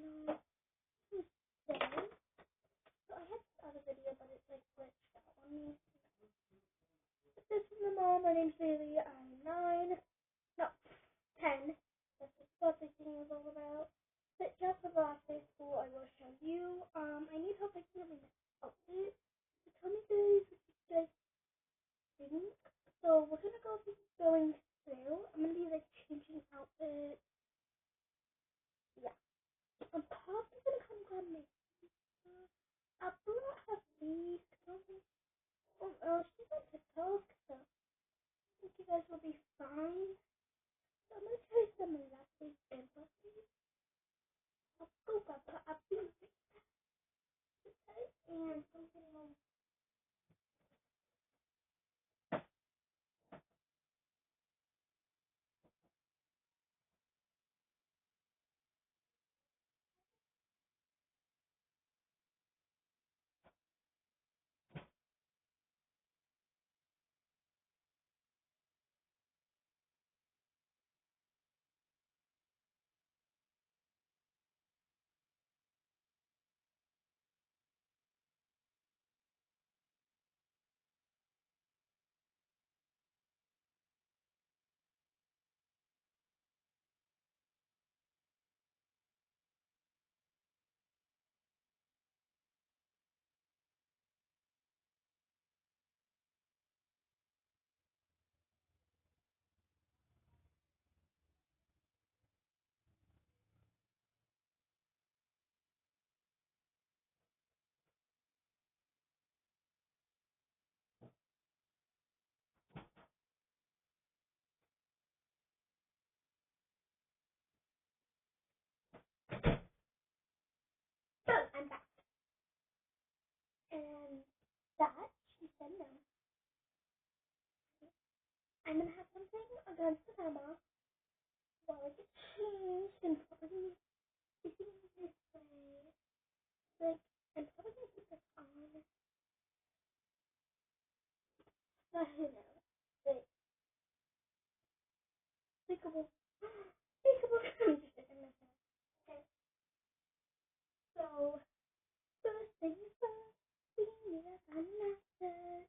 know Tuesday. So I had started a video, but it's like glitched out on me. This is my mom. My name's Bailey. I'm 9. No, 10. That's what this thing is all about. But just for the last day of school, I will show you. I need help making a outfit. So tell me guys what you guys think. So we're gonna go going through. I'm gonna be like changing outfits. Yeah. I'm probably gonna come grab my I brought her these. I don't think. Oh, she's on TikTok, so I think you guys will be fine. So I'm gonna show you some elastic and plusties. I'll go grab her up and something else. So I'm back. And that, she said no. I'm gonna have something against the grandma while I get changed and probably sitting this way. Like, I'm probably gonna keep this on. But who knows? Like, thinkable. Thinkable. I'm just sticking this in. Okay. So, first things first, we need a sunset.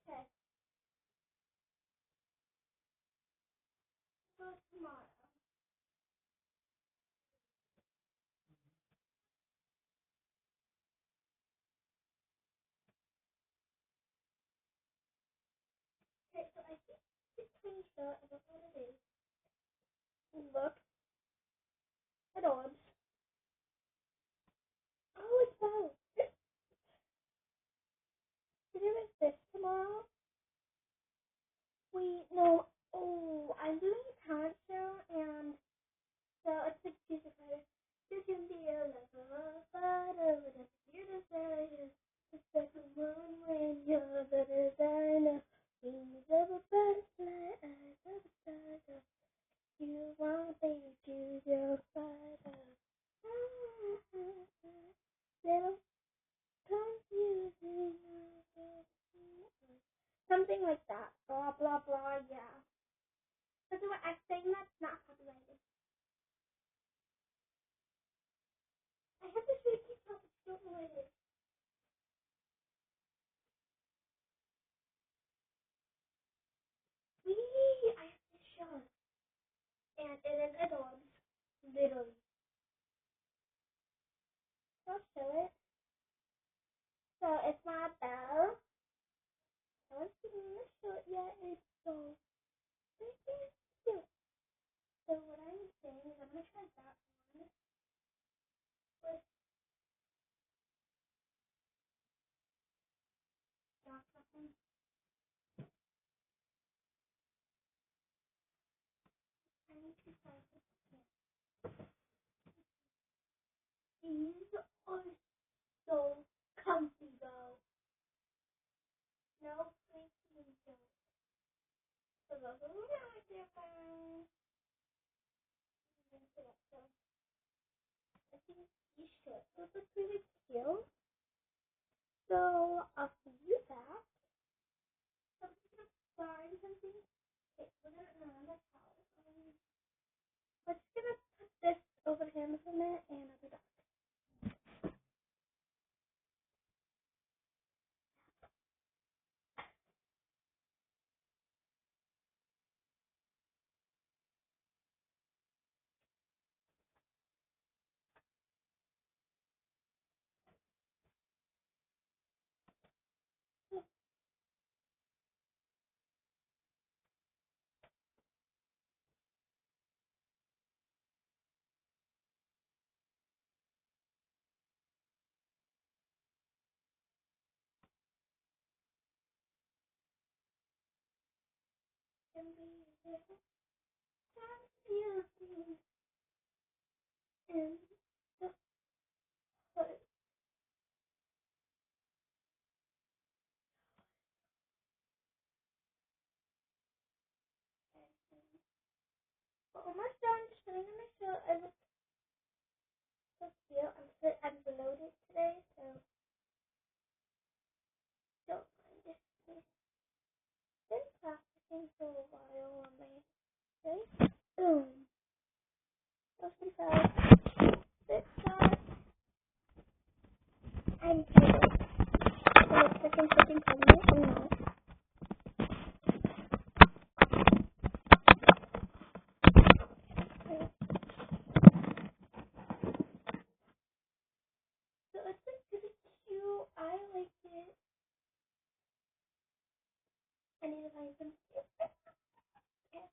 Okay. For tomorrow. Okay, so I think it's clean shirt. I don't know what it is. Look at arms. Oh, it's out. Did you make this tomorrow? Wait, no. Oh, I'm doing a talent show, and so it's like music writer. You can be a lover, whatever you desire. It's like the moon when you're the designer. Wings of a butterfly, eyes of a tiger. You want baby, choose your fighter. Little confusing. Something like that. Blah blah blah. Yeah. But I saying that's not copyrighted. I have to show you TikTok. I don't know what it is. Wee! I have to show it. And it is adorable. Literally. So I'll show it. So it's my bell. I was going to show it yet. It's so freaking cute. So what I'm saying is I'm going to try that one with dark one. I need to try this. These are so comfy though. No, please don't. So those are really different. So I think you should. Those look really cute. So I'll see you back. So I'm gonna find something. Okay, we're gonna no, that's how. Let's comes from it, and other dogs. Can be little time beauty in the hood. We're almost done. Just putting on my shirt. I look so cute. I'm bloated today, so don't mind if I've been practicing for a while on my face. Boom. That was pretty fast. This side. I'm kidding. So it's second coming. I'm not. So it's like really cute. I like it. I need to find some cute. Okay.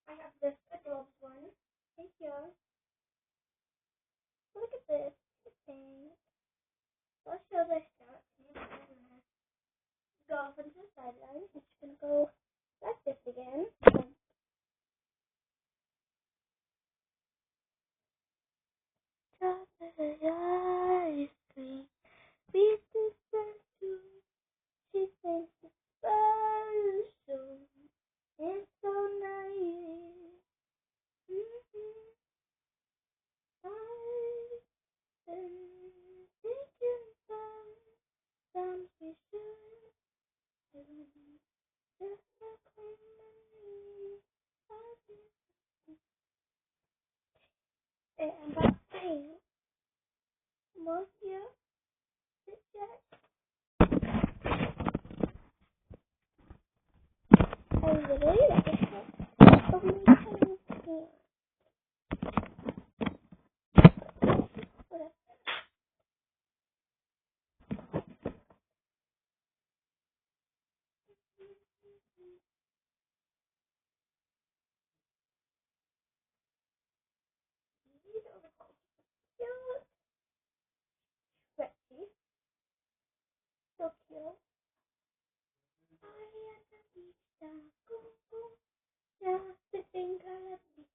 I have this adult one. Thank you. Look at this thing. Let's show this out. Go off into the sideline. It's just gonna go like this again. Ice cream. Beat this too. She thinks it's special. It's so nice. I've been thinking about times we should do. Just like when and that's saying, most you sit yet? I literally like it. So many times here. Whatever. Cute. Stretchy. So cute. I am the beach dog. Go, go. Just sitting on a beach.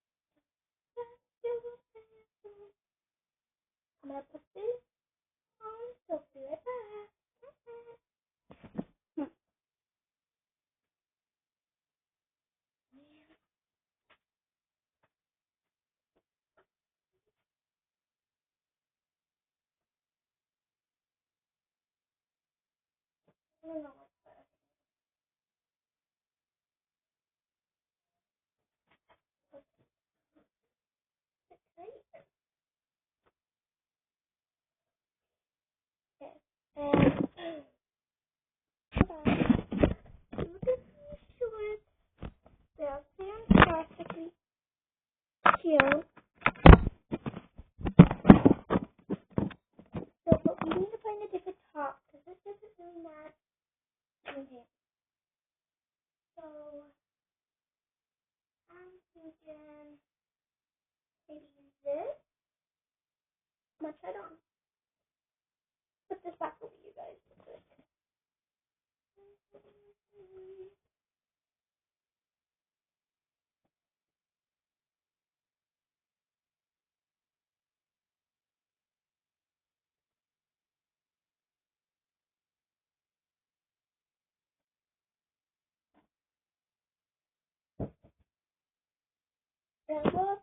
I'm gonna put this on, so be right back. I don't know what's better. Right? Okay. And look at these shorts. They're fantastically cute. So, but we need to find a different top because this doesn't really match in here. So, I'm thinking maybe this. I'm gonna try it on. Put this back over you guys real quick. There we go.